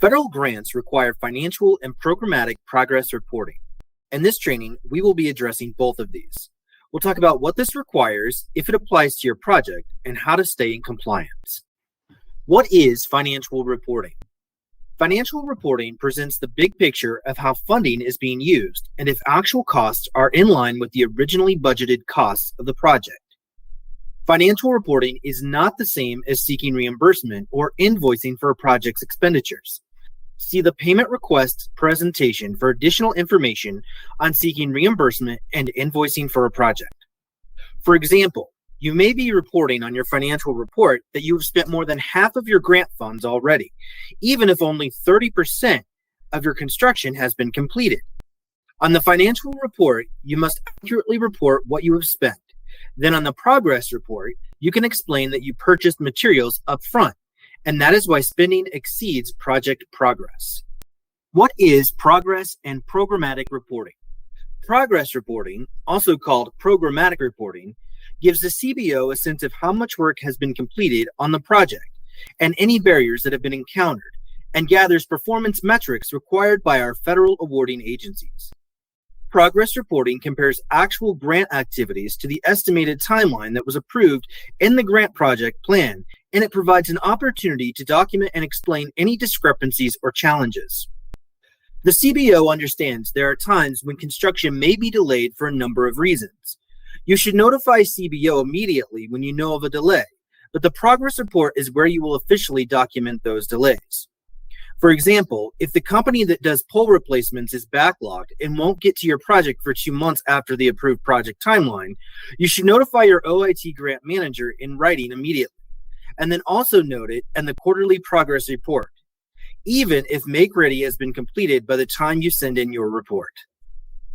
Federal grants require financial and programmatic progress reporting. In this training, we will be addressing both of these. We'll talk about what this requires, if it applies to your project, and how to stay in compliance. What is financial reporting? Financial reporting presents the big picture of how funding is being used and if actual costs are in line with the originally budgeted costs of the project. Financial reporting is not the same as seeking reimbursement or invoicing for a project's expenditures. See the payment request presentation for additional information on seeking reimbursement and invoicing for a project. For example, you may be reporting on your financial report that you have spent more than half of your grant funds already, even if only 30% of your construction has been completed. On the financial report, you must accurately report what you have spent. Then on the progress report, you can explain that you purchased materials up front, and that is why spending exceeds project progress. What is progress and programmatic reporting? Progress reporting, also called programmatic reporting, gives the CBO a sense of how much work has been completed on the project and any barriers that have been encountered, and gathers performance metrics required by our federal awarding agencies. Progress reporting compares actual grant activities to the estimated timeline that was approved in the grant project plan, and it provides an opportunity to document and explain any discrepancies or challenges. The CBO understands there are times when construction may be delayed for a number of reasons. You should notify CBO immediately when you know of a delay, but the progress report is where you will officially document those delays. For example, if the company that does pole replacements is backlogged and won't get to your project for 2 months after the approved project timeline, you should notify your OIT grant manager in writing immediately, and then also note it in the quarterly progress report, even if Make Ready has been completed by the time you send in your report.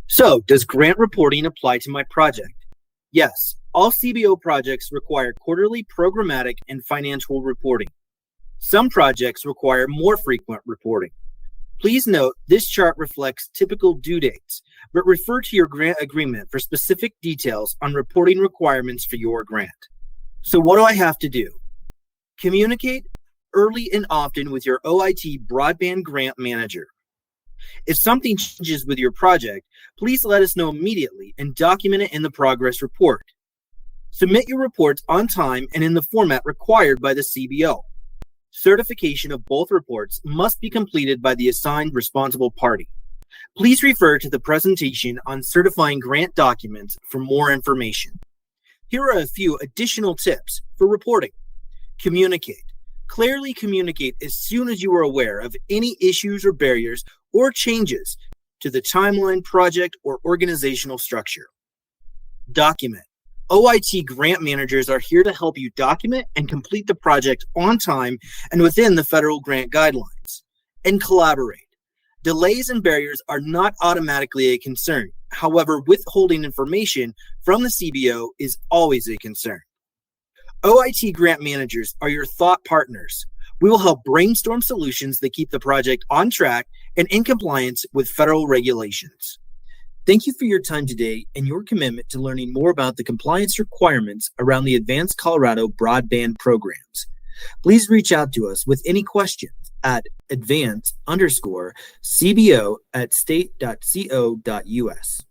So, does grant reporting apply to my project? Yes, all CBO projects require quarterly programmatic and financial reporting. Some projects require more frequent reporting. Please note this chart reflects typical due dates, but refer to your grant agreement for specific details on reporting requirements for your grant. So what do I have to do? Communicate early and often with your OIT Broadband grant manager. If something changes with your project, please let us know immediately and document it in the progress report. Submit your reports on time and in the format required by the CBO. Certification of both reports must be completed by the assigned responsible party. Please refer to the presentation on certifying grant documents for more information. Here are a few additional tips for reporting. Communicate. Clearly communicate as soon as you are aware of any issues or barriers or changes to the timeline, project, or organizational structure. Document. OIT grant managers are here to help you document and complete the project on time and within the federal grant guidelines. And collaborate. Delays and barriers are not automatically a concern. However, withholding information from the CBO is always a concern. OIT grant managers are your thought partners. We will help brainstorm solutions that keep the project on track and in compliance with federal regulations. Thank you for your time today and your commitment to learning more about the compliance requirements around the Advanced Colorado Broadband programs. Please reach out to us with any questions at advance_cbo@state.co.us.